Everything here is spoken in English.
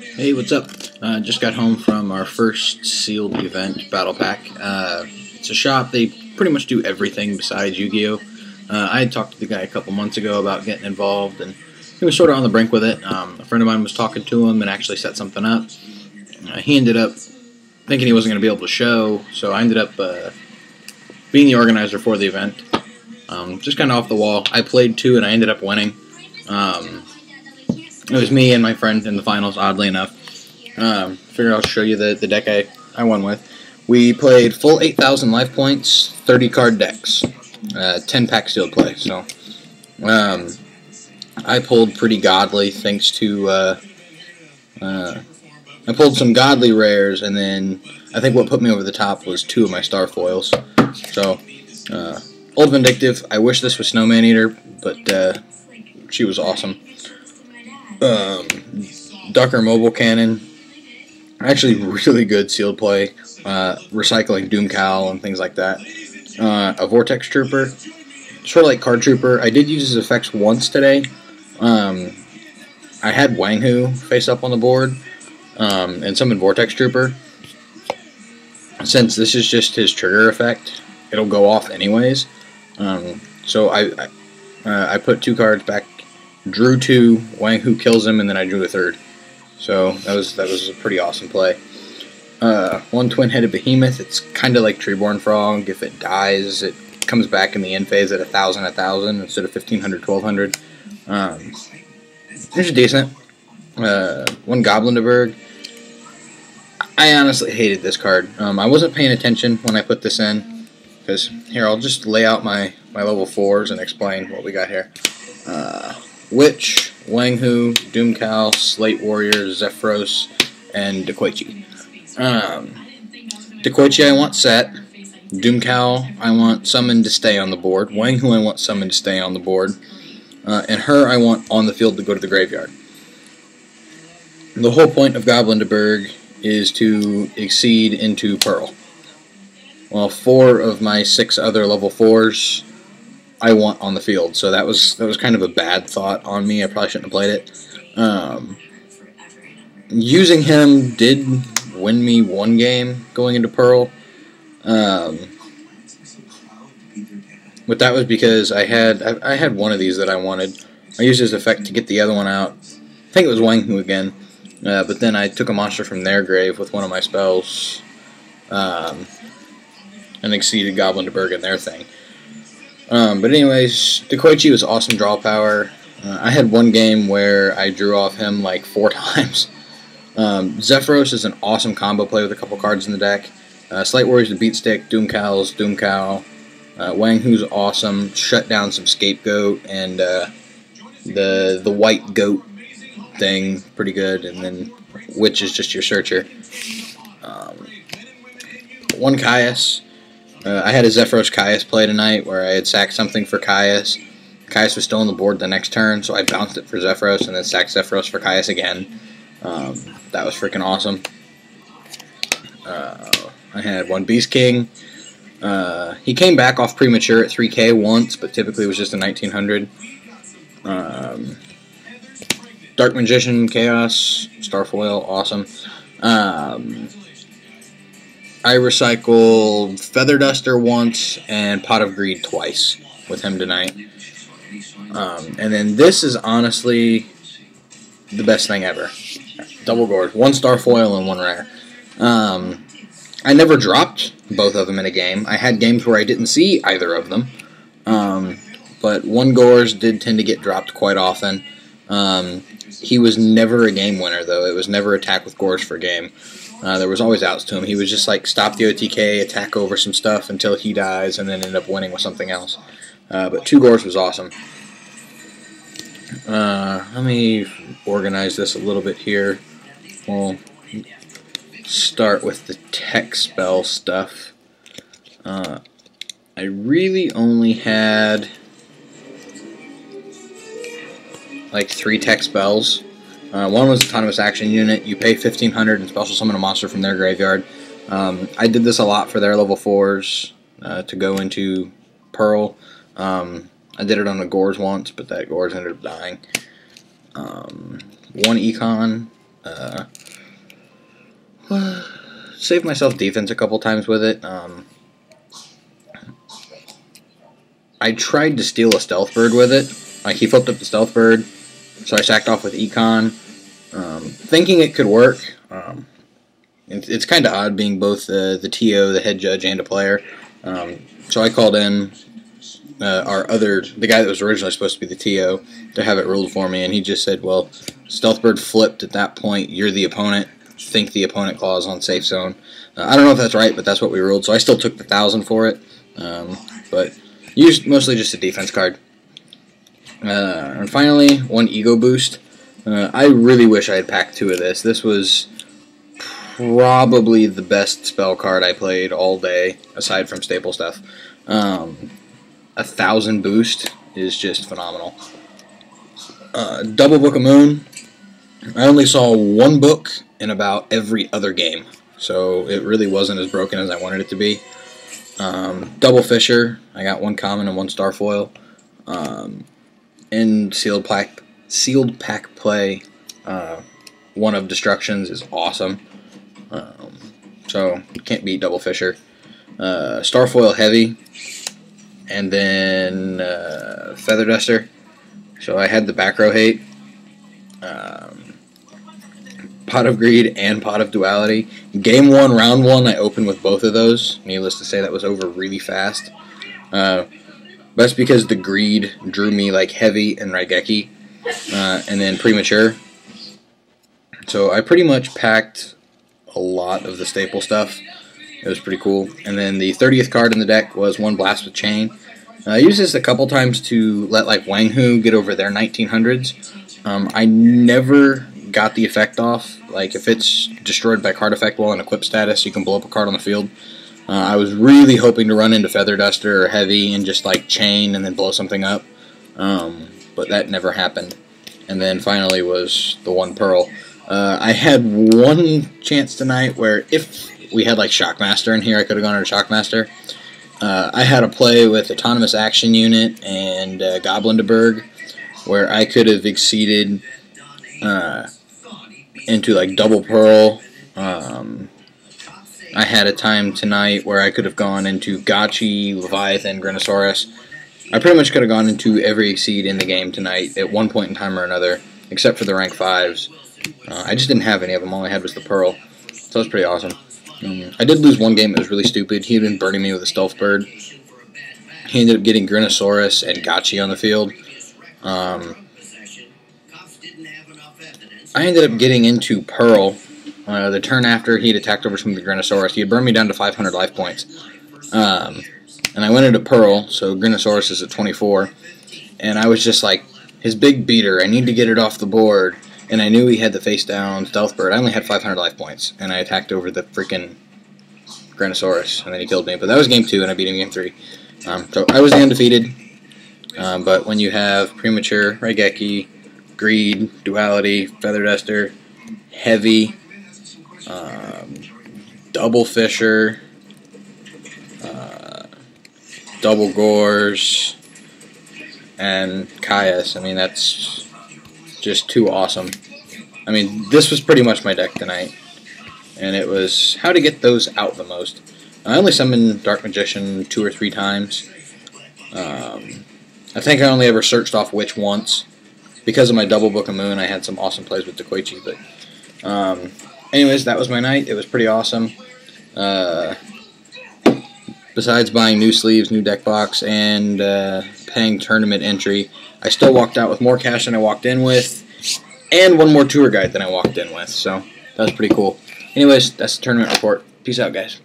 Hey, what's up? Just got home from our first sealed event, Battle Pack. It's a shop, they pretty much do everything besides Yu-Gi-Oh! I had talked to the guy a couple months ago about getting involved, and he was sort of on the brink with it. A friend of mine was talking to him and actually set something up. He ended up thinking he wasn't going to be able to show, so I ended up being the organizer for the event. Just kind of off the wall. I played two and I ended up winning. It was me and my friend in the finals, oddly enough. Figured I'll show you the deck I won with. We played full 8,000 life points, 30 card decks, 10 pack sealed play. So I pulled pretty godly thanks to I pulled some godly rares, and then I think what put me over the top was two of my star foils. So Old Vindictive. I wish this was Snowman Eater, but she was awesome. Ducker Mobile Cannon, actually really good sealed play, recycling Doom Cowl and things like that. A Vortex Trooper, sort of like Card Trooper. I did use his effects once today. I had Wang Hu face up on the board, and summoned Vortex Trooper. Since this is just his trigger effect, it'll go off anyways. So I put two cards back, drew two, Wang Hu kills him, and then I drew a third. So that was a pretty awesome play. One twin-headed behemoth. It's kind of like Treeborn Frog. If it dies, it comes back in the end phase at 1,000 instead of 1,500 1,200. It's decent. One Goblin de Burg. I honestly hated this card. I wasn't paying attention when I put this in, because here, I'll just lay out my level 4s and explain what we got here. Witch, Wang Hu, Doom Cowl, Slate Warrior, Zephyros, and Dekoichi. Dekoichi I want set. Doom Cowl I want summoned to stay on the board. Wang Hu I want summoned to stay on the board. And her I want on the field to go to the graveyard. The whole point of Goblin de Burg is to exceed into Pearl. Well, 4 of my 6 other level 4s I want on the field, so that was kind of a bad thought on me. I probably shouldn't have played it. Using him did win me one game going into Pearl, but that was because I had one of these that I wanted. I used his effect to get the other one out. I think it was Wang Hu again, but then I took a monster from their grave with one of my spells, and exceeded Goblin de Burg in their thing. But anyways, Dekoichi was awesome draw power. I had one game where I drew off him like 4 times. Zephyros is an awesome combo play with a couple cards in the deck. Slate Warrior's the beat stick, Doom Cowl's Doom Cowl. Wang Hu's awesome, shut down some Scapegoat, and the white goat thing, pretty good, and then Witch is just your searcher. One Caius. I had a Zephyros Caius play tonight where I had sacked something for Caius. Caius was still on the board the next turn, so I bounced it for Zephyros and then sacked Zephyros for Caius again. That was freaking awesome. I had one Beast King. He came back off premature at 3K once, but typically it was just a 1900. Dark Magician, Chaos, Starfoil, awesome. I recycled Feather Duster once and Pot of Greed twice with him tonight. And then this is honestly the best thing ever. Double Gorge. 1 Starfoil and 1 rare. I never dropped both of them in a game. I had games where I didn't see either of them. But 1 Gorge did tend to get dropped quite often. He was never a game winner, though. It was never attack with Gorge for a game. There was always outs to him. He was just like stop the OTK, attack over some stuff until he dies, and then end up winning with something else. But 2 Gorge was awesome. Let me organize this a little bit here. We'll start with the tech spell stuff. I really only had like 3 tech spells. One was Autonomous Action Unit. You pay 1,500 and special summon a monster from their graveyard. I did this a lot for their level 4s to go into Pearl. I did it on a Gorge once, but that Gorge ended up dying. One Econ. saved myself defense a couple times with it. I tried to steal a stealth bird with it. Like, he flipped up the stealth bird, so I sacked off with econ, thinking it could work. It's kind of odd being both the TO, the head judge, and a player. So I called in the guy that was originally supposed to be the TO, to have it ruled for me, and he just said, well, stealth bird flipped at that point, you're the opponent, think the opponent clause on safe zone. I don't know if that's right, but that's what we ruled, so I still took the 1,000 for it, but used mostly just a defense card. And finally, one ego boost. I really wish I had packed 2 of this. This was probably the best spell card I played all day, aside from staple stuff. 1,000 boost is just phenomenal. Double Book of Moon. I only saw 1 book in about every other game, so it really wasn't as broken as I wanted it to be. Double Fisher. I got 1 common and 1 star foil. And sealed pack play. 1 of Destructions is awesome. So can't beat Double Fisher. Starfoil Heavy, and then Feather Duster. So I had the back row hate, Pot of Greed, and Pot of Duality. Game 1, round 1, I opened with both of those. Needless to say, that was over really fast. That's because the Greed drew me like Heavy and Raigeki, and then Premature. So I pretty much packed a lot of the staple stuff. It was pretty cool. And then the 30th card in the deck was 1 Blast with Chain. I used this a couple times to let like Wang Hu get over their 1900s. I never got the effect off. Like, if it's destroyed by card effect while in equip status, you can blow up a card on the field. I was really hoping to run into Feather Duster or Heavy and just like chain and then blow something up. But that never happened. And then finally was the 1 Pearl. I had 1 chance tonight where if we had like Shockmaster in here, I could have gone into Shockmaster. I had a play with Autonomous Action Unit and Goblin de Berg where I could have exceeded into like Double Pearl. I had a time tonight where I could have gone into Gotchi, Leviathan, Grinosaurus. I pretty much could have gone into every exceed in the game tonight at one point in time or another, except for the rank 5s. I just didn't have any of them. All I had was the Pearl. So it was pretty awesome. I did lose 1 game. It was really stupid. He had been burning me with a Stealth Bird. He ended up getting Grinosaurus and Gotchi on the field. I ended up getting into Pearl. The turn after he had attacked over some of the Grinosaurus, he had burned me down to 500 life points. And I went into Pearl, so Grinosaurus is at 24. And I was just like, his big beater, I need to get it off the board. And I knew he had the face down Stealth Bird. I only had 500 life points, and I attacked over the freaking Grinosaurus, and then he killed me. But that was game 2, and I beat him game 3. So I was the undefeated. But when you have Premature, Raigeki, Greed, Duality, Feather Duster, Heavy, Double Fisher, Double Gores, and Caius, I mean, that's just too awesome. I mean, this was pretty much my deck tonight, and it was how to get those out the most. I only summoned Dark Magician 2 or 3 times. I think I only ever searched off Witch once. Because of my Double Book of Moon, I had some awesome plays with Dekoichi, but anyways, that was my night. It was pretty awesome. Besides buying new sleeves, new deck box, and paying tournament entry, I still walked out with more cash than I walked in with, and 1 more tour guide than I walked in with, so that was pretty cool. Anyways, that's the tournament report. Peace out, guys.